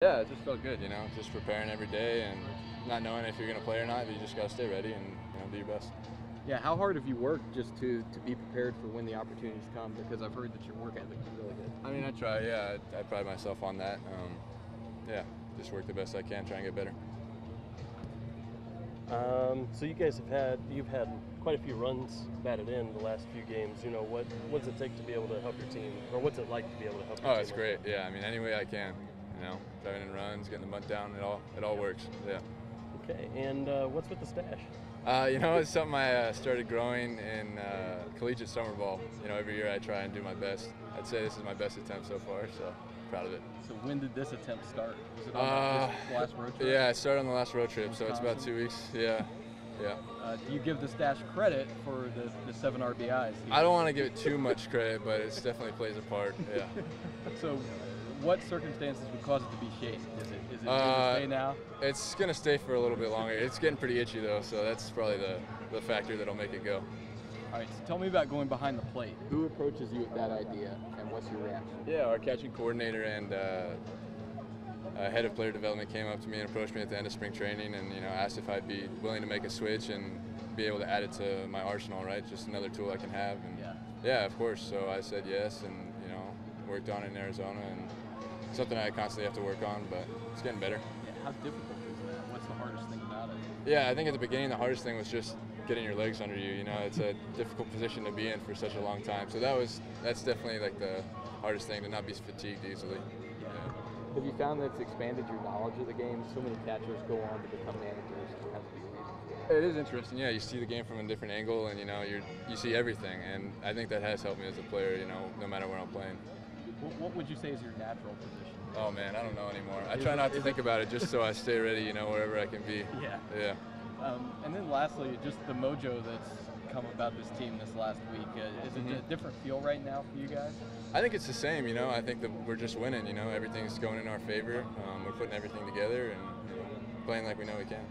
Yeah, it just felt good, just preparing every day and not knowing if you're going to play or not, but you just got to stay ready and do your best. Yeah, how hard have you worked just to be prepared for when the opportunities come? Because I've heard that your work ethic is really good. I mean, I try, yeah, I pride myself on that. Yeah, just work the best I can, try and get better. So you guys you've had quite a few runs batted in the last few games. What's it take to be able to help your team, or what's it like to be able to help your team? Oh, it's great. Yeah, I mean, any way I can, driving in runs, getting the bunt down, it all works. Yeah. Okay, and what's with the stash? It's something I started growing in collegiate summer ball. Every year I try and do my best. I'd say this is my best attempt so far, so proud of it. So when did this attempt start? Was it on this last road trip? Yeah, it started on the last road trip, so it's about 2 weeks. Yeah. Do you give the stash credit for the 7 RBIs? I don't want to give it too much credit, but it definitely plays a part. Yeah. So, what circumstances would cause it to be shaved? Is it going to stay now? It's going to stay for a little bit longer. It's getting pretty itchy though, so that's probably the factor that'll make it go. All right, so tell me about going behind the plate. Who approaches you with that idea, and what's your reaction? Yeah, our catching coordinator and head of player development came up to me and approached me at the end of spring training and asked if I'd be willing to make a switch and be able to add it to my arsenal, right? Just another tool I can have. And yeah, of course. So I said yes, and worked on it in Arizona, and something I constantly have to work on, but it's getting better. Yeah, how difficult is that? What's the hardest thing about it? Yeah, I think at the beginning the hardest thing was just getting your legs under you. It's a difficult position to be in for such a long time. So that's definitely like the hardest thing, to not be fatigued easily. Yeah. Have you found that it's expanded your knowledge of the game? So many catchers go on to become managers. It has to be a reason. It is interesting. Yeah, you see the game from a different angle, and you see everything. And I think that has helped me as a player. No matter where I'm playing. What would you say is your natural position? Oh man, I don't know anymore. I try not to think about it, just so I stay ready, wherever I can be. Yeah. Yeah. And then lastly, just the mojo that's come about this team this last week. Is it a different feel right now for you guys? I think it's the same. I think that we're just winning. Everything's going in our favor. We're putting everything together and playing like we know we can.